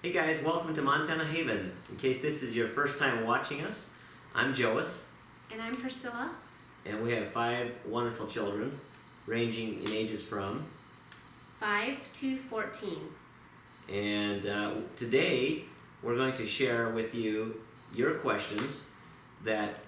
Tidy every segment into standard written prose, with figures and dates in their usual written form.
Hey guys, welcome to Montana Haven. In case this is your first time watching us, I'm Joas. And I'm Priscilla. And we have 5 wonderful children, ranging in ages from 5 to 14. And today we're going to share with you your questions that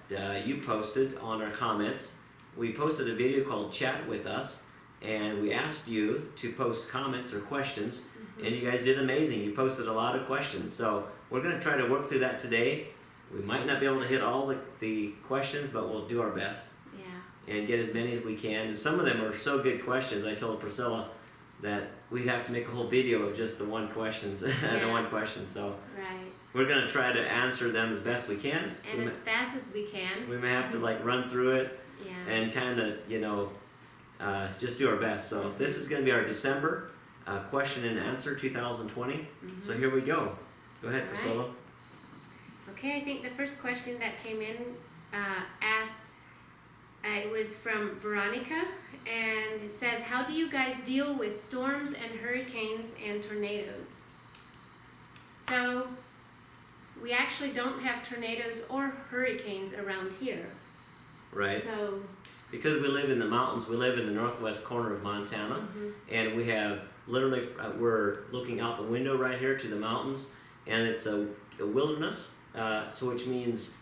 you posted on our comments. We posted a video called Chat With Us, and we asked you to post comments or questions, and you guys did amazing. You posted a lot of questions, so we're going to try to work through that today. We might not be able to hit all the questions, but we'll do our best. Yeah. And get as many as we can. And some of them are so good questions. I told Priscilla that we'd have to make a whole video of just the one questions, the one question. So right. We're going to try to answer them as best we can. And as fast as we can. We may have to run through it and kind of, just do our best. So this is going to be our December question and answer 2020. So here we go. Go ahead, Priscilla. Right. Okay, I think the first question that came in asked, it was from Veronica, and it says, how do you guys deal with storms and hurricanes and tornadoes? So, we actually don't have tornadoes or hurricanes around here. Right. So, because we live in the mountains, we live in the northwest corner of Montana, and we have literally, we're looking out the window right here to the mountains, and it's a wilderness, so which means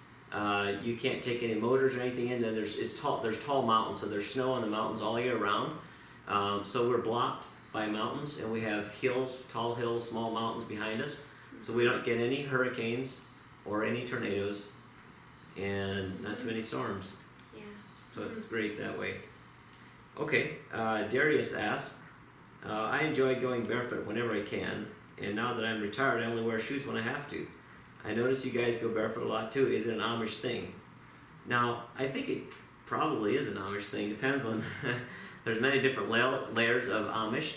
you can't take any motors or anything in. And there's tall mountains, so there's snow on the mountains all year round. So we're blocked by mountains, and we have hills, tall hills, small mountains behind us. So we don't get any hurricanes or any tornadoes, and not too many storms. yeah. So it's great that way. Okay, Darius asks, I enjoy going barefoot whenever I can, and now that I'm retired, I only wear shoes when I have to. I notice you guys go barefoot a lot too. Is it an Amish thing? Now, I think it probably is an Amish thing. Depends on, there's many different layers of Amish.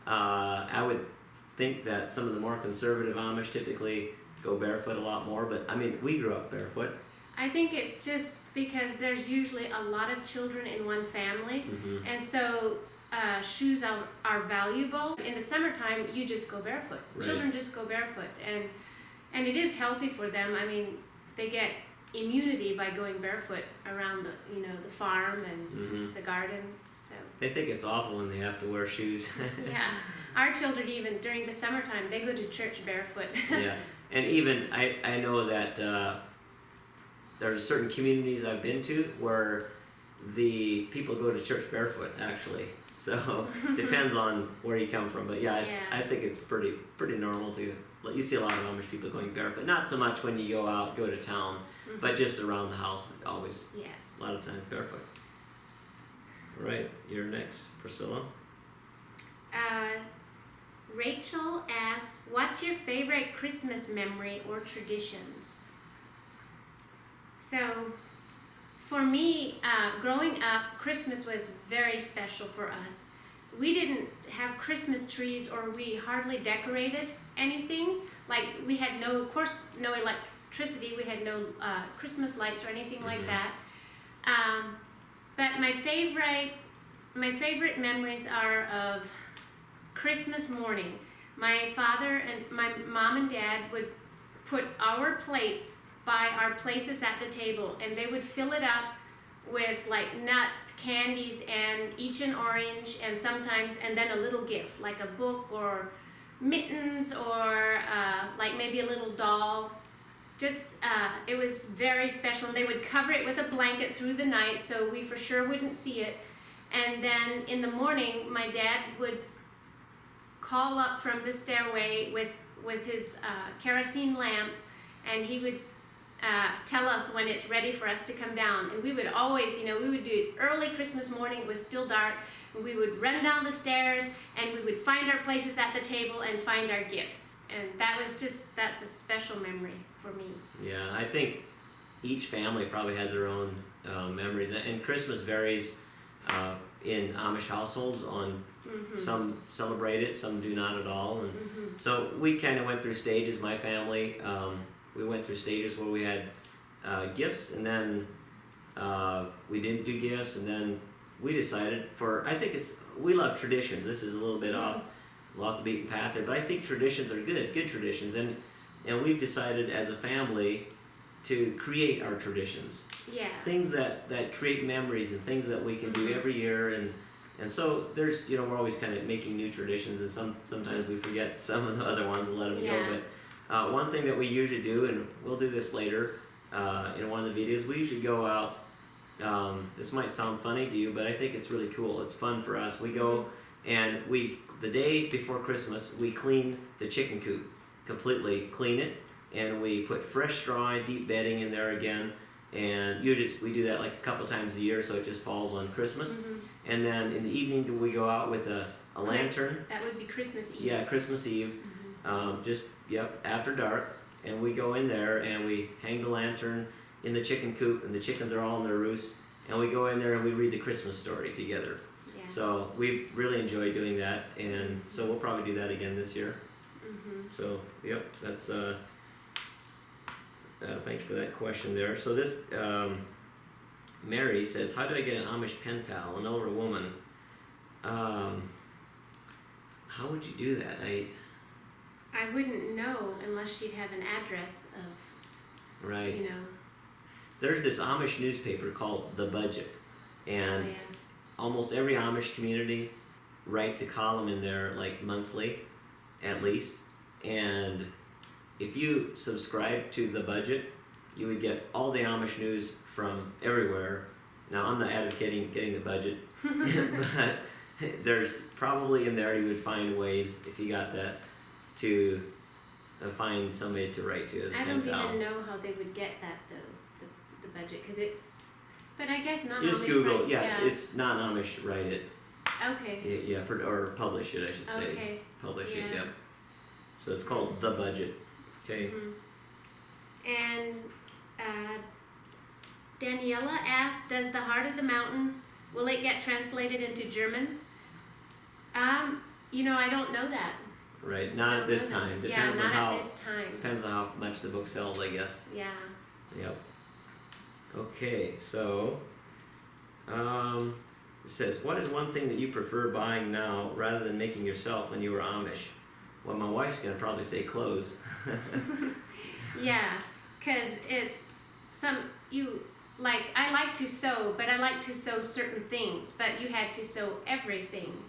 I would think that some of the more conservative Amish typically go barefoot a lot more, but I mean, we grew up barefoot. I think it's just because there's usually a lot of children in one family, and so shoes are valuable. In the summertime, you just go barefoot. Right. Children just go barefoot, and it is healthy for them. I mean, they get immunity by going barefoot around the farm and the garden. So They think it's awful when they have to wear shoes. yeah, our children, even during the summertime, they go to church barefoot. Yeah, and even I know that there's certain communities I've been to where the people go to church barefoot actually. So depends on where you come from, but I think it's pretty normal to. You see a lot of Amish people going barefoot. Not so much when you go to town, but just around the house, always. Yes. A lot of times barefoot. All right, you're next, Priscilla. Rachel asks, what's your favorite Christmas memory or traditions? So, for me, growing up, Christmas was very special for us. We didn't have Christmas trees, or we hardly decorated anything. Like, we had no electricity, we had no Christmas lights or anything like that. But my favorite memories are of Christmas morning. My father and my mom and dad would put our plates by our places at the table, and they would fill it up with nuts, candies, and each an orange, and then a little gift, like a book or mittens, or maybe a little doll. Just, it was very special, and they would cover it with a blanket through the night so we for sure wouldn't see it. And then in the morning, my dad would call up from the stairway with his kerosene lamp, and he would tell us when it's ready for us to come down. And we would always, we would do it early Christmas morning. It was still dark, and we would run down the stairs, and we would find our places at the table and find our gifts. And that's a special memory for me. Yeah, I think each family probably has their own memories, and Christmas varies in Amish households on some celebrate it, some do not at all. And so we kind of went through stages. My family, we went through stages where we had gifts, and then we didn't do gifts, and then we decided we love traditions. This is a little bit off off the beaten path there. But I think traditions are good traditions, and we've decided as a family to create our traditions. Yeah. Things that create memories and things that we can do every year, and so there's, we're always kind of making new traditions, and sometimes we forget some of the other ones and let them go. But one thing that we usually do, and we'll do this later in one of the videos, we usually go out. This might sound funny to you, but I think it's really cool. It's fun for us. We go and the day before Christmas, we clean the chicken coop, completely clean it, and we put fresh straw and deep bedding in there again. And usually we do that like a couple times a year, so it just falls on Christmas. And then in the evening, we go out with a lantern. That would be Christmas Eve. Yeah, Christmas Eve. After dark, and we go in there and we hang the lantern in the chicken coop, and the chickens are all in their roosts, and we go in there and we read the Christmas story together. Yeah. So we've really enjoyed doing that, and so we'll probably do that again this year. So that's thanks for that question there. So this Mary says, how do I get an Amish pen pal, an older woman? How would you do that? I wouldn't know unless she'd have an address of, right. There's this Amish newspaper called The Budget, and almost every Amish community writes a column in there, like monthly, at least. And if you subscribe to The Budget, you would get all the Amish news from everywhere. Now, I'm not advocating getting The Budget, but there's probably in there you would find ways, if you got that, to find somebody to write to as a pen pal. I don't even know how they would get that though, the budget, because but I guess not. You just Google, it's non-Amish write it. Okay. Or publish it, I should say. Okay. Publish it, yeah. So it's called The Budget. Okay. And Daniela asked, does the Heart of the Mountain, will it get translated into German? I don't know that. Right, not at this time. Depends on at this time. Depends on how much the book sells, I guess. Yeah. Yep. Okay, so it says, what is one thing that you prefer buying now rather than making yourself when you were Amish? Well, my wife's gonna probably say clothes. Yeah, because I like to sew, but I like to sew certain things, but you had to sew everything,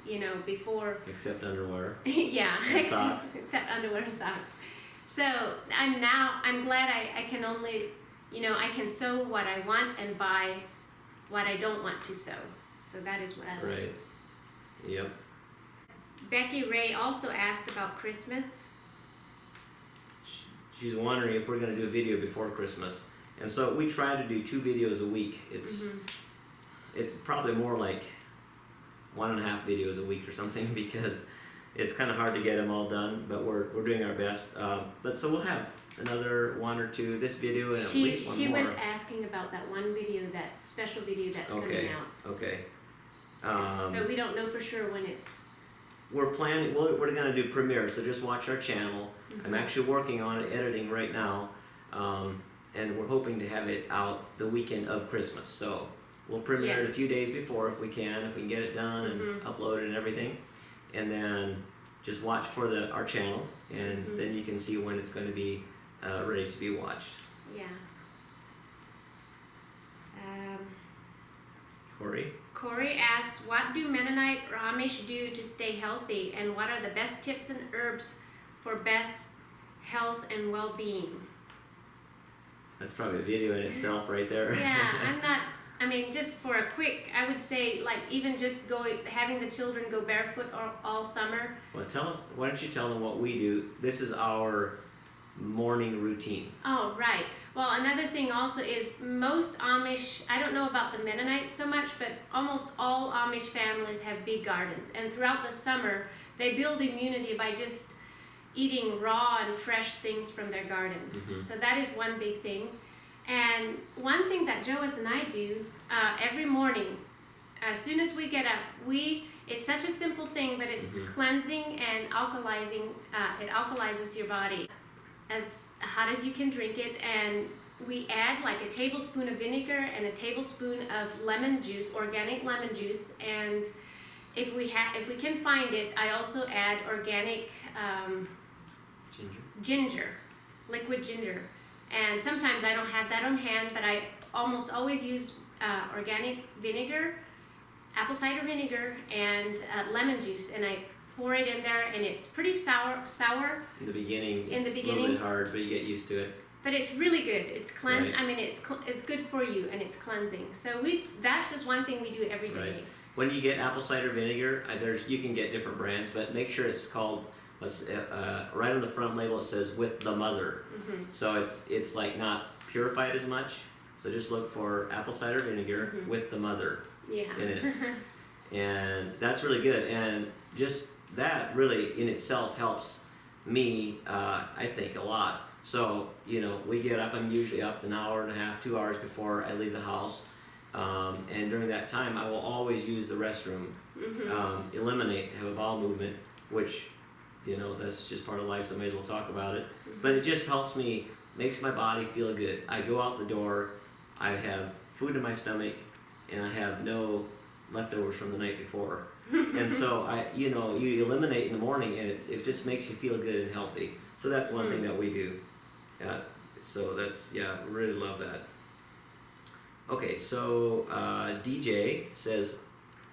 before. Except underwear. Yeah. And socks. Except underwear and socks. So I'm glad I can only, I can sew what I want and buy what I don't want to sew. So that is what I like. Right. Yep. Becky Ray also asked about Christmas. She's wondering if we're going to do a video before Christmas. And so we try to do 2 videos a week. It's probably more like 1.5 videos a week or something, because it's kind of hard to get them all done, but we're doing our best. But so we'll have another 1 or 2 this video, and at least one more. She was asking about that one video, that special video that's coming out. Okay. So we don't know for sure when it's. We're planning. We're going to do premiere, so just watch our channel. I'm actually working on it, editing right now, and we're hoping to have it out the weekend of Christmas. So we'll premiere it a few days before if we can get it done and upload it and everything, and then just watch for our channel, and then you can see when it's going to be ready to be watched. Yeah. Corey asks, what do Mennonite or Amish do to stay healthy, and what are the best tips and herbs for best health and well-being? That's probably a video in itself right there. Yeah, just for a quick, I would say, even just having the children go barefoot all summer. Well, why don't you tell them what we do? This is our morning routine. Oh, right. Well, another thing also is most Amish, I don't know about the Mennonites so much, but almost all Amish families have big gardens. And throughout the summer, they build immunity by just eating raw and fresh things from their garden. So that is one big thing. And one thing that Joas and I do every morning, as soon as we get up, it's such a simple thing, but it's cleansing and alkalizing. It alkalizes your body as hot as you can drink it, and we add like a tablespoon of vinegar and a tablespoon of lemon juice, organic lemon juice, and if we can find it, I also add organic ginger, liquid ginger. And sometimes I don't have that on hand, but I almost always use organic vinegar, apple cider vinegar, and lemon juice, and I pour it in there, and it's pretty sour. In the beginning, it's a little bit hard, but you get used to it. But it's really good. It's Right. I mean, it's good for you, and it's cleansing. So that's just one thing we do every day. Right. When you get apple cider vinegar, you can get different brands, but make sure it's called. Right on the front label it says "with the mother," Mm-hmm. so it's like not purified as much. So just look for apple cider vinegar Mm-hmm. with the mother Yeah. in it, and that's really good. And just that really in itself helps me, I think, a lot. So we get up. I'm usually up an hour and a half, 2 hours before I leave the house, and during that time I will always use the restroom. Mm-hmm. Have a bowel movement, which that's just part of life, so I may as well talk about it. Mm-hmm. But it just helps me, makes my body feel good. I go out the door, I have food in my stomach, and I have no leftovers from the night before. And so you eliminate in the morning, and it just makes you feel good and healthy. So that's one thing that we do. So that's, really love that. Okay, so DJ says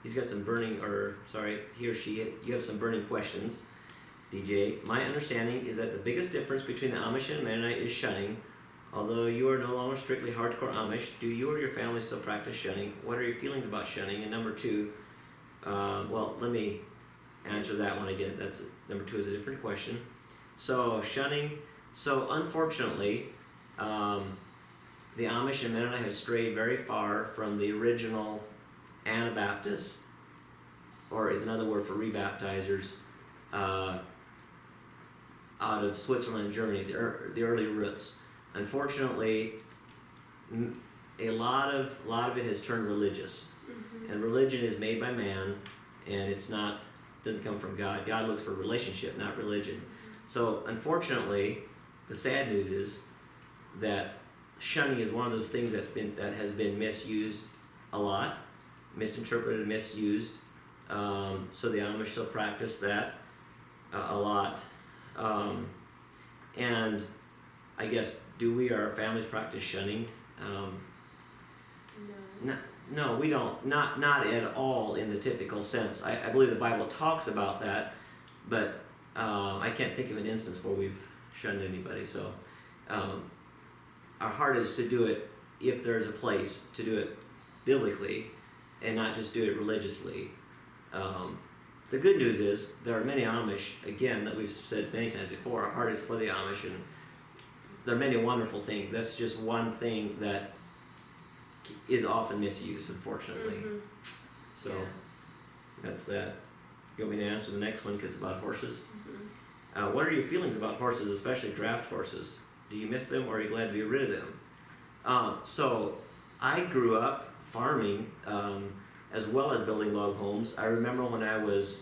he or she, you have some burning questions. DJ, my understanding is that the biggest difference between the Amish and Mennonite is shunning. Although you are no longer strictly hardcore Amish, do you or your family still practice shunning? What are your feelings about shunning? And number two, well, let me answer that one again. Number two is a different question. So shunning, unfortunately, the Amish and Mennonite have strayed very far from the original Anabaptists, or is another word for rebaptizers, out of Switzerland and Germany, the early roots. Unfortunately, a lot of it has turned religious, and religion is made by man, and doesn't come from God. God looks for relationship, not religion. So unfortunately, the sad news is that shunning is one of those things that has been misused a lot, misinterpreted, misused. So the Amish still practice that a lot. And I guess, do we or our families practice shunning? No, we don't. Not at all in the typical sense. I believe the Bible talks about that, but I can't think of an instance where we've shunned anybody. So our heart is to do it if there's a place to do it biblically, and not just do it religiously. The good news is there are many Amish, again, that we've said many times before, our heart is for the Amish, and there are many wonderful things. That's just one thing that is often misused, unfortunately. So that's that. You want me to answer the next one because it's about horses? What are your feelings about horses, especially draft horses? Do you miss them, or are you glad to be rid of them? So I grew up farming, as well as building log homes. I remember when I was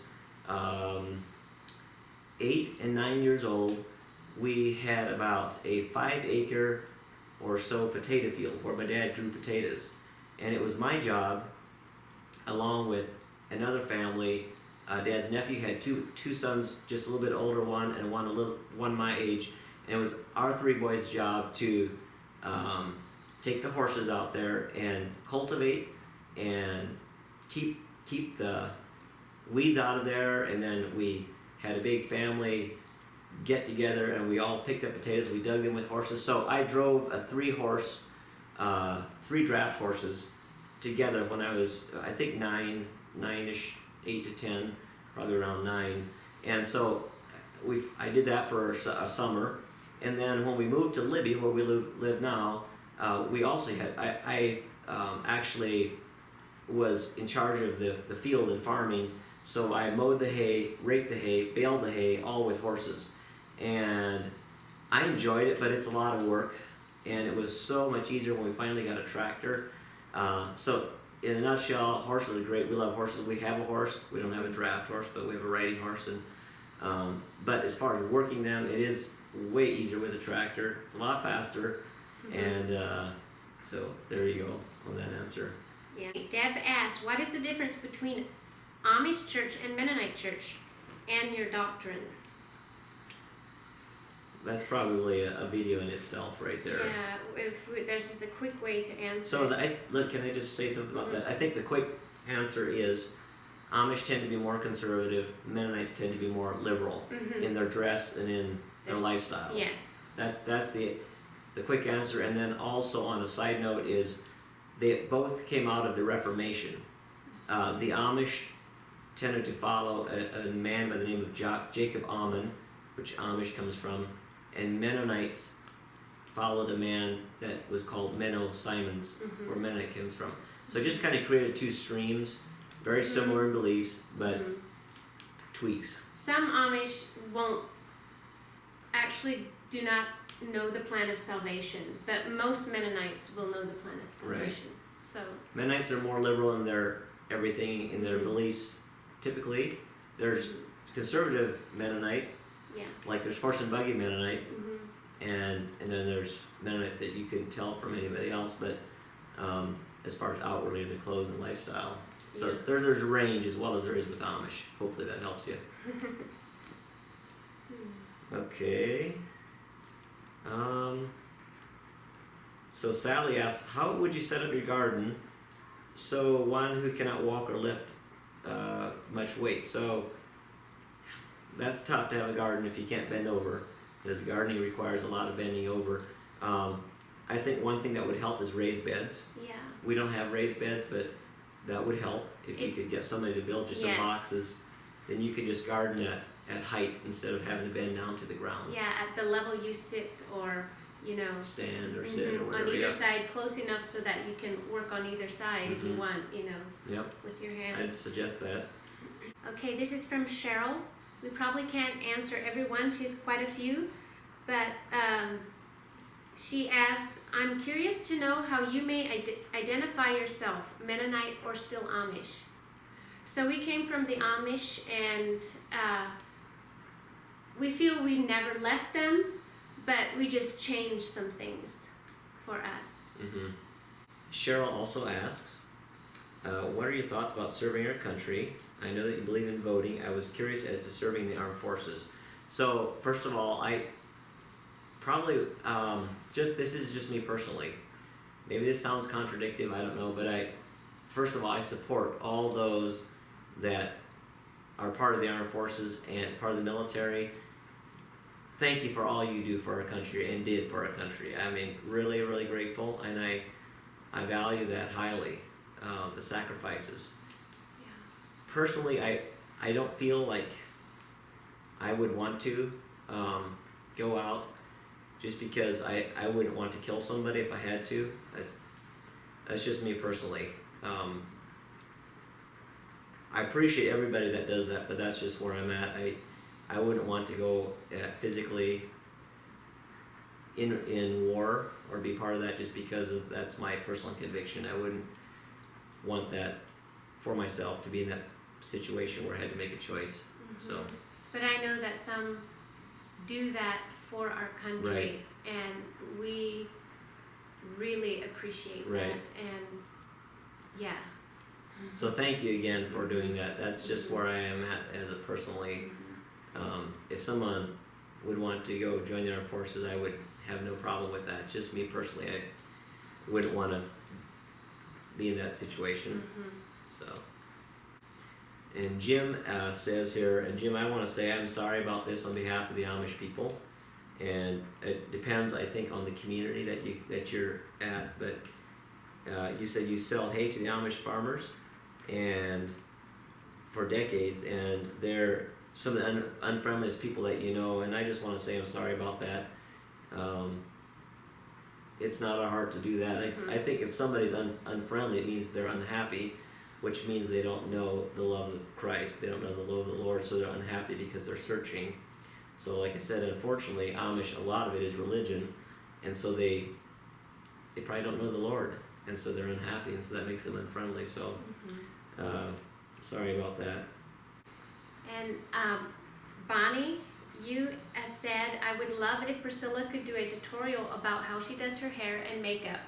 8 and 9 years old, we had about a 5-acre or so potato field where my dad grew potatoes. And it was my job, along with another family. Dad's nephew had two sons, just a little bit older one, and one my age. And it was our 3 boys' job to take the horses out there and cultivate and keep the weeds out of there. And then we had a big family get together, and we all picked up potatoes. We dug them with horses. So I drove a 3 draft horses together when I was, I think, 9-ish, 8 to 10, probably around 9. And so I did that for a summer. And then when we moved to Libby, where we live now, we also had, I actually was in charge of the field and farming. So I mowed the hay, raked the hay, baled the hay, all with horses. And I enjoyed it, but it's a lot of work. And it was so much easier when we finally got a tractor. So in a nutshell, horses are great. We love horses. We have a horse. We don't have a draft horse, but we have a riding horse. And but as far as working them, it is way easier with a tractor. It's a lot faster. And so there you go on that answer. Yeah. Deb asked, what is the difference between Amish church and Mennonite church, and your doctrine. That's probably a video in itself right there. Yeah, there's just a quick way to answer. So look, can I just say something about that? I think the quick answer is Amish tend to be more conservative, Mennonites tend to be more liberal in their dress and in their lifestyle. Yes. That's the quick answer. And then also on a side note is they both came out of the Reformation. The Amish tended to follow a man by the name of Jacob Ammon, which Amish comes from, and Mennonites followed a man that was called Menno Simons, where Mennonite comes from. So it just kind of created two streams, very similar in beliefs, but tweaks. Some Amish do not know the plan of salvation, but most Mennonites will know the plan of salvation. Right. So Mennonites are more liberal in their everything, in their beliefs. Typically, there's conservative Mennonite, like there's horse and buggy Mennonite, and then there's Mennonites that you couldn't tell from anybody else, but as far as outwardly in the clothes and lifestyle. So there's a range as well as there is with Amish. Hopefully that helps you. Okay. So Sally asks, how would you set up your garden so one who cannot walk or lift much weight? So that's tough to have a garden if you can't bend over, because gardening requires a lot of bending over. I think one thing that would help is raised beds. Yeah. We don't have raised beds, but that would help if you could get somebody to build you some boxes. Then you could just garden at height instead of having to bend down to the ground. Yeah, at the level you sit or, stand or sit or whatever. On either side, close enough so that you can work on either side if you want, with your hands. I'd suggest that. Okay, this is from Cheryl. We probably can't answer everyone. She has quite a few, but she asks, I'm curious to know how you may identify yourself, Mennonite or still Amish. So we came from the Amish, and we feel we never left them, but we just changed some things for us. Cheryl also asks, what are your thoughts about serving our country? I know that you believe in voting. I was curious as to serving the armed forces. So first of all, I probably this is just me personally. Maybe this sounds contradictory, I don't know, but first of all, I support all those that are part of the armed forces and part of the military. Thank you for all you do for our country and did for our country. I mean, really, really grateful, and I value that highly, the sacrifices. Yeah. Personally, I don't feel like I would want to go out just because I wouldn't want to kill somebody if I had to. That's just me personally. I appreciate everybody that does that, but that's just where I'm at. I wouldn't want to go physically in war or be part of that just because that's my personal conviction. I wouldn't want that for myself to be in that situation where I had to make a choice. So. But I know that some do that for our country, and we really appreciate that. And so thank you again for doing that. That's just where I am at as a personally. If someone would want to go join the armed forces, I would have no problem with that. Just me personally, I wouldn't want to be in that situation. So. And Jim says here, and Jim, I want to say I'm sorry about this on behalf of the Amish people. And it depends, I think, on the community that you're at. But you said you sell hay to the Amish farmers, and for decades, and they're some of the unfriendliest people that you know. And I just want to say I'm sorry about that. It's not our heart to do that. I think if somebody's unfriendly, it means they're unhappy, which means they don't know the love of Christ. They don't know the love of the Lord, so they're unhappy because they're searching. So like I said, unfortunately, Amish, a lot of it is religion, and so they probably don't know the Lord, and so they're unhappy, and so that makes them unfriendly. So sorry about that. And Bonnie, you said, I would love it if Priscilla could do a tutorial about how she does her hair and makeup.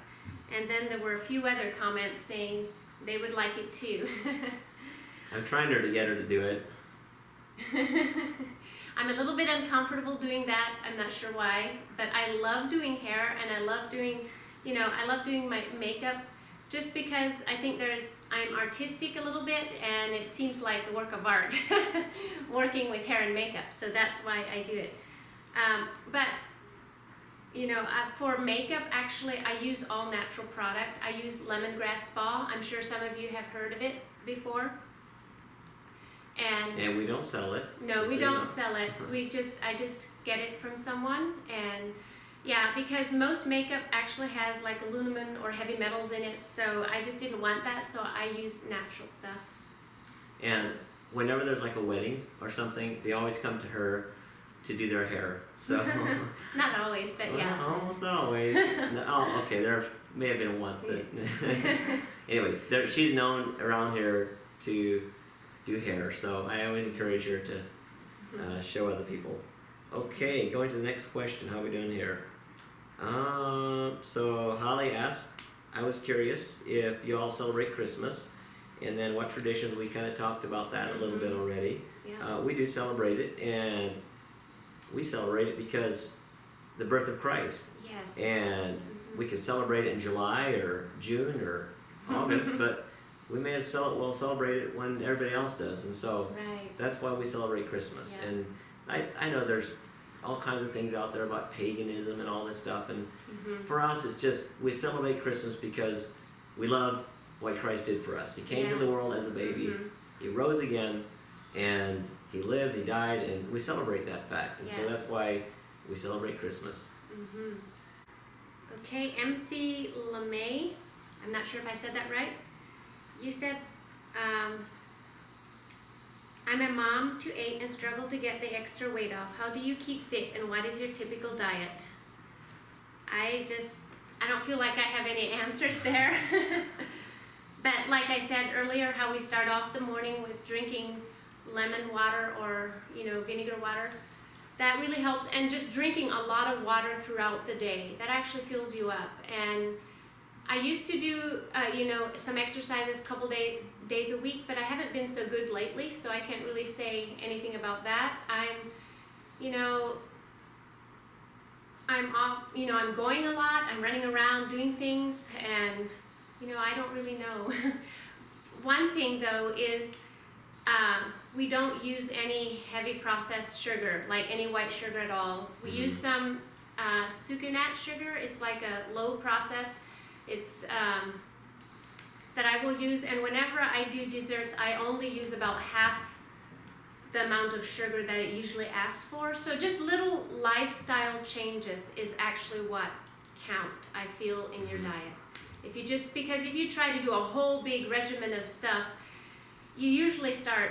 And then there were a few other comments saying they would like it too. I'm trying to get her to do it. I'm a little bit uncomfortable doing that. I'm not sure why, but I love doing hair and I love doing, I love doing my makeup just because I think I'm artistic a little bit and it seems like a work of art working with hair and makeup. So that's why I do it. But for makeup, actually, I use all natural product. I use lemongrass spa. I'm sure some of you have heard of it before. And we don't sell it. No, we don't sell it. I just get it from someone, and yeah, because most makeup actually has like aluminum or heavy metals in it, so I just didn't want that, so I use natural stuff. And whenever there's like a wedding or something, they always come to her to do their hair. So not always, but yeah. Almost always. Oh, okay. There may have been once that. Anyways, she's known around here to do hair, so I always encourage her to show other people. Okay, going to the next question. How are we doing here? So Holly asked, I was curious if you all celebrate Christmas, and then what traditions. We kind of talked about that a little bit already. Yeah. We do celebrate it, and we celebrate it because the birth of Christ. Yes. And we can celebrate it in July or June or August, but we may as well celebrate it when everybody else does, and so that's why we celebrate Christmas. Yeah. And I know there's all kinds of things out there about paganism and all this stuff, and for us it's just we celebrate Christmas because we love what Christ did for us. He came to the world as a baby, he rose again, and he lived, he died, and we celebrate that fact, and so that's why we celebrate Christmas. Okay, MC LeMay, I'm not sure if I said that right. You said, I'm a mom to 8 and struggle to get the extra weight off. How do you keep fit, and what is your typical diet? I don't feel like I have any answers there. But like I said earlier, how we start off the morning with drinking lemon water or, vinegar water, that really helps. And just drinking a lot of water throughout the day, that actually fills you up. And I used to do, some exercises a couple days a week, but I haven't been so good lately, so I can't really say anything about that. I'm going a lot, I'm running around doing things, and, I don't really know. One thing, though, is we don't use any heavy processed sugar, like any white sugar at all. We use some sucanat sugar. It's like a low process. It's that I will use, and whenever I do desserts, I only use about half the amount of sugar that it usually asks for. So just little lifestyle changes is actually what count, I feel, in your diet. Because if you try to do a whole big regimen of stuff, you usually start,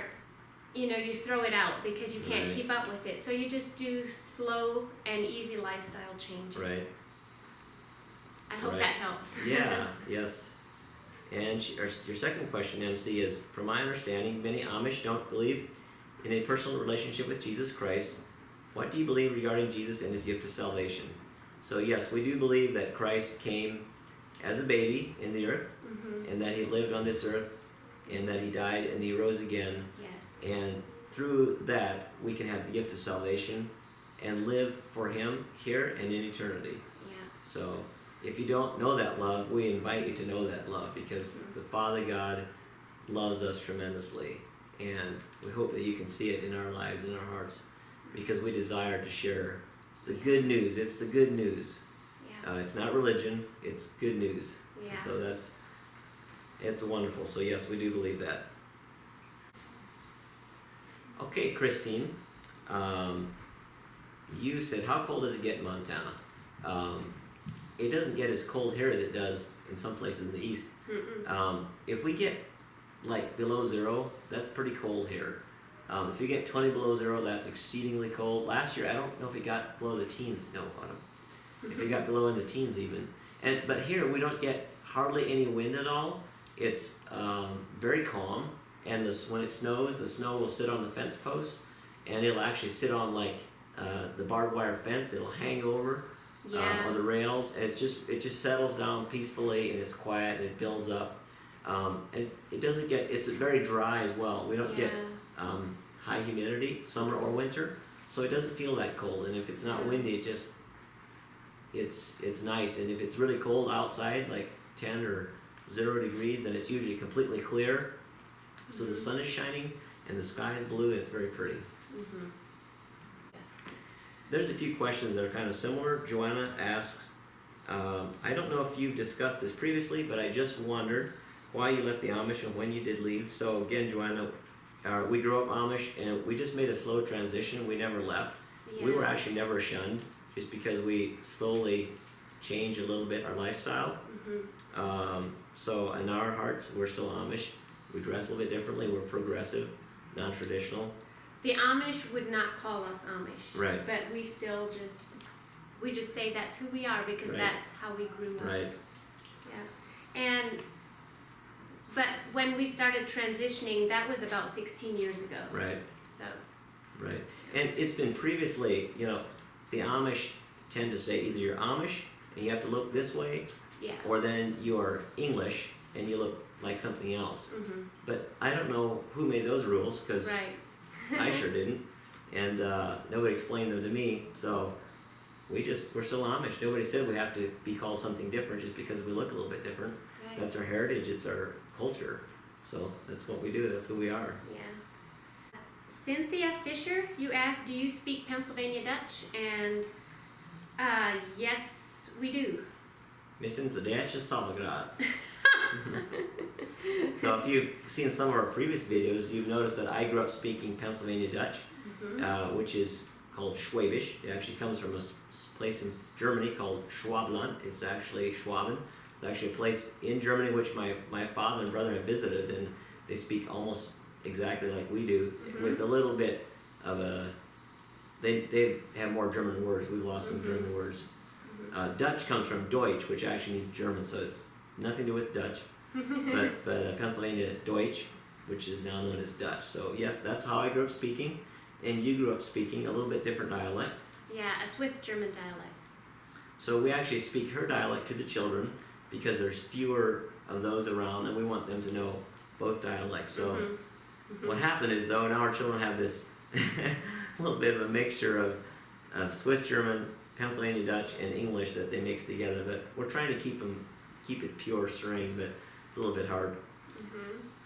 you throw it out because you can't keep up with it. So you just do slow and easy lifestyle changes. Right. I hope that helps. Yeah, yes. And your second question, MC, is, from my understanding, many Amish don't believe in a personal relationship with Jesus Christ. What do you believe regarding Jesus and his gift of salvation? So yes, we do believe that Christ came as a baby in the earth, and that he lived on this earth, and that he died and he rose again. Yes. And through that, we can have the gift of salvation and live for him here and in eternity. Yeah. So if you don't know that love, we invite you to know that love, because the Father God loves us tremendously, and we hope that you can see it in our lives, in our hearts, because we desire to share the good news. It's the good news. Yeah. It's not religion, it's good news. Yeah. So it's wonderful. So yes, we do believe that. Okay, Christine, you said, how cold does it get in Montana? It doesn't get as cold here as it does in some places in the east. If we get like below zero, that's pretty cold here. If you get 20 below zero, that's exceedingly cold. Last year, I don't know if it got below the teens. No, if it got below in the teens even. But here, we don't get hardly any wind at all. It's very calm, and when it snows, the snow will sit on the fence posts, and it'll actually sit on like the barbed wire fence. It'll hang over. Or the rails, and it just settles down peacefully, and it's quiet, and it builds up. And it doesn't get, it's very dry as well. We don't get Yeah. high humidity, summer or winter, so it doesn't feel that cold. And if it's not windy, it just, it's nice. And if it's really cold outside, like 10 or 0 degrees, then it's usually completely clear. So the sun is shining and the sky is blue and it's very pretty. Mm-hmm. Yes. There's a few questions that are kind of similar. Joanna asks, I don't know if you've discussed this previously, but I just wondered why you left the Amish and when you did leave. So again, Joanna, we grew up Amish and we just made a slow transition. We never left. Yeah. We were actually never shunned, just because we slowly changed a little bit our lifestyle. Mm-hmm. So in our hearts, we're still Amish. We dress a little bit differently. We're progressive, non-traditional. The Amish would not call us Amish. Right. But we still just say that's who we are because Right. that's how we grew up. Right. Yeah. But when we started transitioning, that was about 16 years ago. Right. So. Right. And it's been previously, the Amish tend to say either you're Amish and you have to look this way, Yeah. or then you're English and you look like something else. Mm-hmm. But I don't know who made those rules, because Right. I sure didn't, and nobody explained them to me. So we're still Amish. Nobody said we have to be called something different just because we look a little bit different. Right. That's our heritage. It's our culture. So that's what we do. That's who we are. Yeah. Cynthia Fisher, you asked, do you speak Pennsylvania Dutch? And yes, we do. Missing the Dutch is Salvagrad. So if you've seen some of our previous videos, you've noticed that I grew up speaking Pennsylvania Dutch, which is called Schwäbisch. It actually comes from a place in Germany called Schwabland. It's actually Schwaben. It's actually a place in Germany which my father and brother have visited, and they speak almost exactly like we do, with a little bit of a, they have more German words. We've lost some German words. Dutch comes from Deutsch, which actually means German, so it's nothing to do with Dutch. but Pennsylvania Deutsch, which is now known as Dutch. So yes, that's how I grew up speaking, and you grew up speaking a little bit different dialect. Yeah, a Swiss German dialect. So we actually speak her dialect to the children because there's fewer of those around, and we want them to know both dialects. So what happened is, though, now our children have this little bit of a mixture of Swiss German, Pennsylvania Dutch, and English that they mix together. But we're trying to keep it pure strain, but it's a little bit hard.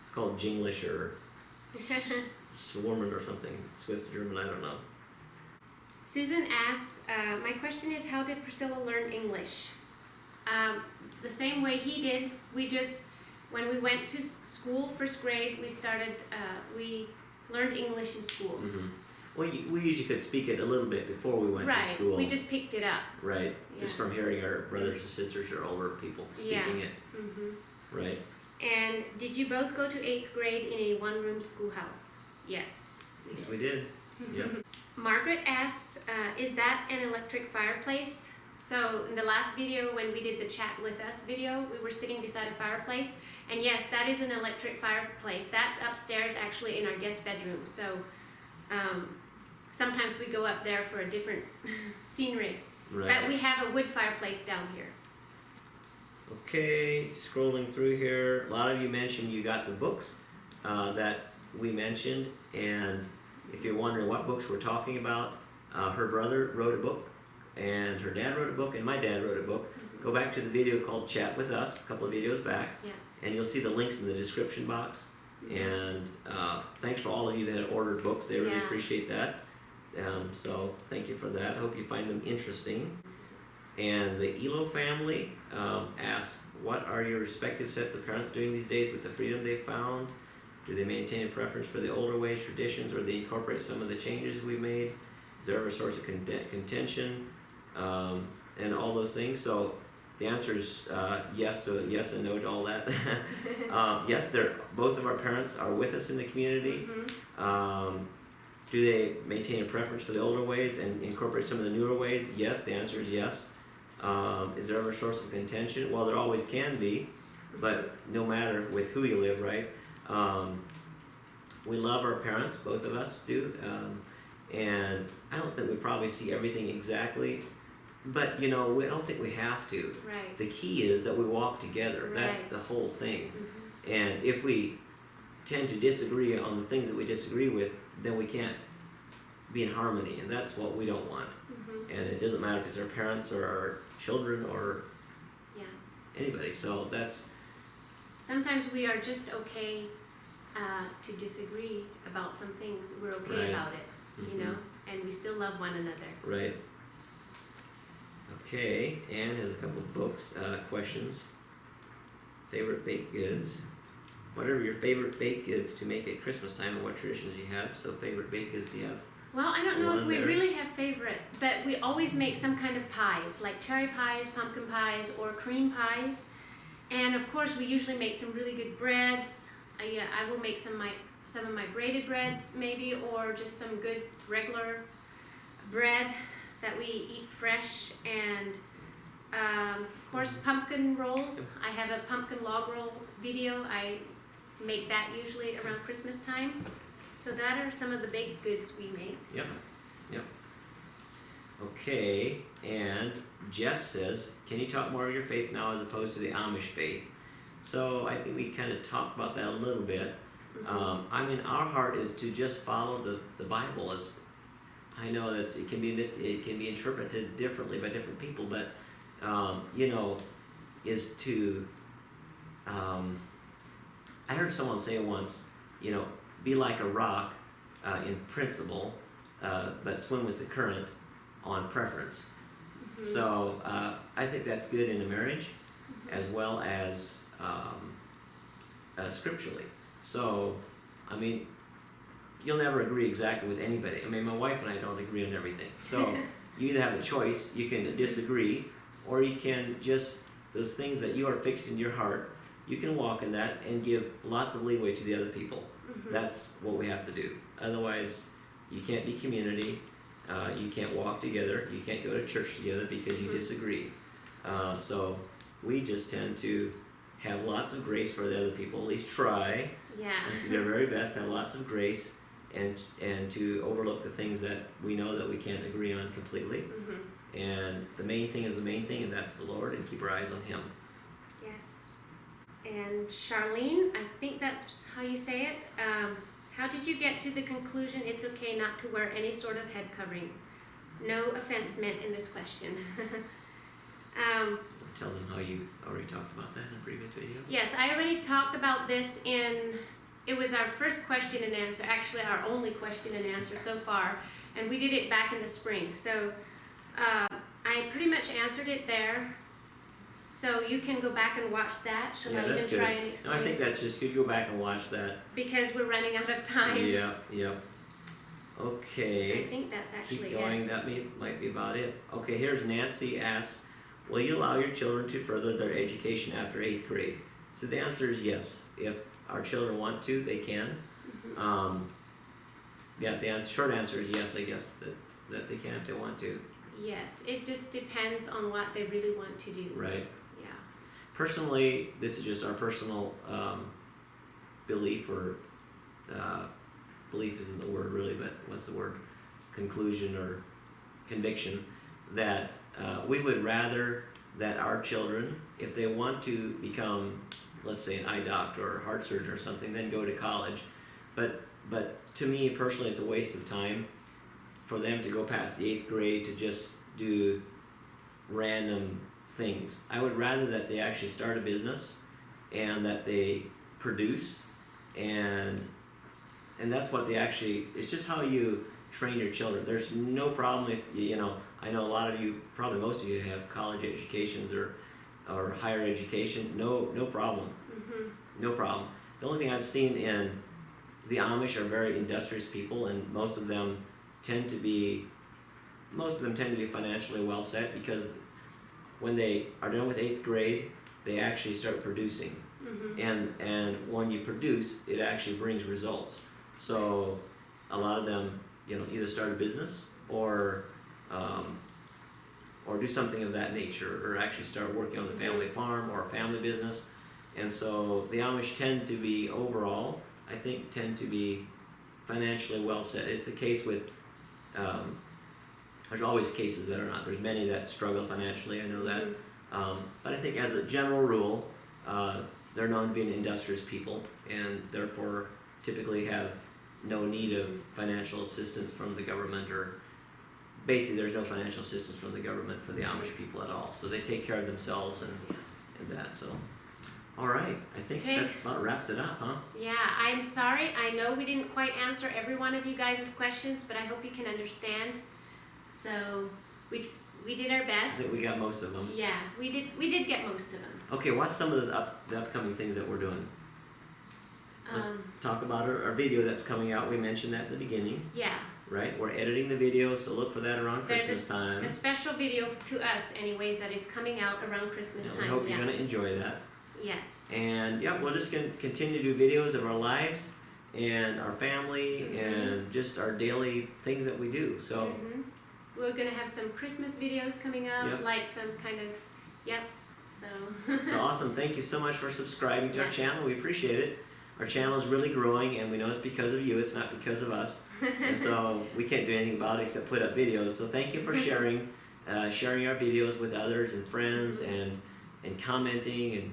It's called Jinglish or Swarmand or something. Swiss German, I don't know. Susan asks, my question is, how did Priscilla learn English? The same way he did. When we went to school, first grade, we learned English in school. Well, we usually could speak it a little bit before we went to school. Right, we just picked it up. Right, Yeah. just from hearing our brothers and sisters or older people speaking it. Right. And did you both go to 8th grade in a one-room schoolhouse? Yes. Yes, we did. Yep. Margaret asks, is that an electric fireplace? So in the last video, when we did the chat with us video, we were sitting beside a fireplace. And yes, that is an electric fireplace. That's upstairs actually in our guest bedroom. So sometimes we go up there for a different scenery. Right. But we have a wood fireplace down here. Okay, scrolling through here. A lot of you mentioned you got the books that we mentioned, and if you're wondering what books we're talking about, her brother wrote a book, and her dad wrote a book, and my dad wrote a book. Go back to the video called Chat With Us, a couple of videos back, and you'll see the links in the description box. And thanks for all of you that have ordered books. They really appreciate that. So thank you for that. Hope you find them interesting. And the Elo family asks, what are your respective sets of parents doing these days with the freedom they've found? Do they maintain a preference for the older ways, traditions, or they incorporate some of the changes we've made? Is there ever a source of contention? And all those things. So the answer is yes and no to all that. Yes, both of our parents are with us in the community. Do they maintain a preference for the older ways and incorporate some of the newer ways? Yes, the answer is yes. Is there ever a source of contention? Well, there always can be, but no matter with who you live, right? We love our parents, both of us do, and I don't think we probably see everything exactly, but I don't think we have to. Right. The key is that we walk together. Right. That's the whole thing. And if we tend to disagree on the things that we disagree with, then we can't be in harmony, and that's what we don't want. And it doesn't matter if it's our parents or our children or anybody. So that's... Sometimes we are just okay to disagree about some things. We're okay about it, you know, and we still love one another. Right. Okay, Anne has a couple of books, questions. Favorite baked goods. What are your favorite baked goods to make at Christmas time, and what traditions do you have? So favorite baked goods do you have? Well, I don't know if we really have favorite, but we always make some kind of pies, like cherry pies, pumpkin pies, or cream pies. And of course, we usually make some really good breads. I will make some of my braided breads, maybe, or just some good regular bread that we eat fresh. And of course, pumpkin rolls. I have a pumpkin log roll video. I make that usually around Christmas time. So that are some of the baked goods we make. Yep. Okay, and Jess says, can you talk more of your faith now as opposed to the Amish faith? So I think we kind of talked about that a little bit. I mean, our heart is to just follow the Bible. As I know that it can be interpreted differently by different people, but you know, is to I heard someone say once, you know, be like a rock in principle, but swim with the current on preference. So I think that's good in a marriage, as well as scripturally. So, I mean, you'll never agree exactly with anybody. I mean, my wife and I don't agree on everything. So you either have a choice, you can disagree, or you can just, those things that you are fixed in your heart, you can walk in that and give lots of leeway to the other people. That's what we have to do. Otherwise, you can't be community. You can't walk together. You can't go to church together because you disagree. So we just tend to have lots of grace for the other people. At least try. And to do our very best, have lots of grace, and to overlook the things that we know that we can't agree on completely. And the main thing is the main thing, and that's the Lord, and keep our eyes on Him. Yes. And Charlene, I think that's how you say it. How did you get to the conclusion it's okay not to wear any sort of head covering? No offense meant in this question. Tell them how you already talked about that in a previous video. Yes, I already talked about this it was our first question and answer, actually our only question and answer so far, and we did it back in the spring. So I pretty much answered it there. So you can go back and watch that. Shall I even try and explain? No, I think that's just good. Go back and watch that. Because we're running out of time. Yeah. Okay. I think that's actually Keep going. it. That might be about it. Okay, here's Nancy asks, will you allow your children to further their education after 8th grade? So the answer is yes. If our children want to, they can. The short answer is yes, I guess, that they can if they want to. Yes, it just depends on what they really want to do. Right. Yeah. Personally, this is just our personal belief, or belief isn't the word really, but what's the word? Conclusion or conviction, that we would rather that our children, if they want to become, let's say, an eye doctor or heart surgeon or something, then go to college. But to me personally, it's a waste of time for them to go past the 8th grade to just do random things. I would rather that they actually start a business and that they produce, and that's what they actually, it's just how you train your children. There's no problem if, you know, I know a lot of you, probably most of you have college educations or higher education. No problem. No problem. The only thing I've seen in the Amish are very industrious people, and most of them tend to be financially well set, because when they are done with 8th grade, they actually start producing. And when you produce, it actually brings results. So a lot of them, you know, either start a business or do something of that nature, or actually start working on the family farm or a family business. And so the Amish tend to be, overall, I think, tend to be financially well set. It's the case with, there's always cases that are not. There's many that struggle financially, I know that. But I think as a general rule, they're known to be an industrious people, and therefore typically have no need of financial assistance from the government, or basically there's no financial assistance from the government for the Amish people at all. So they take care of themselves and that. So, all right, I think that about wraps it up, huh? Yeah, I'm sorry. I know we didn't quite answer every one of you guys' questions, but I hope you can understand. So we did our best. I think we got most of them. Yeah, we did get most of them. Okay, what's some of the upcoming things that we're doing? Let's talk about our video that's coming out. We mentioned that at the beginning. Yeah. Right? We're editing the video, so look for that around Christmas time. There's a special video to us anyways that is coming out around Christmas time. We hope you're going to enjoy that. Yes. And yeah, we're just going to continue to do videos of our lives and our family and just our daily things that we do. So we're going to have some Christmas videos coming up, like some kind of, So awesome. Thank you so much for subscribing to our channel. We appreciate it. Our channel is really growing, and we know it's because of you. It's not because of us. And so we can't do anything about it except put up videos. So thank you for sharing our videos with others and friends, and commenting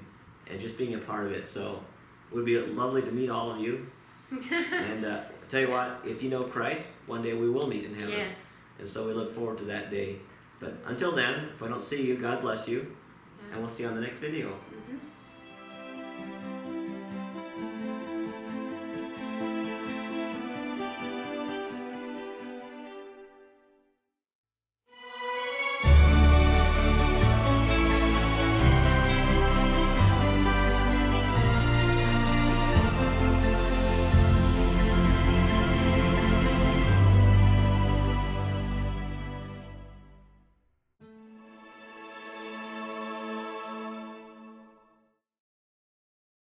and just being a part of it. So it would be lovely to meet all of you. And tell you what, if you know Christ, one day we will meet in heaven. Yes. And so we look forward to that day. But until then, if I don't see you, God bless you. And we'll see you on the next video.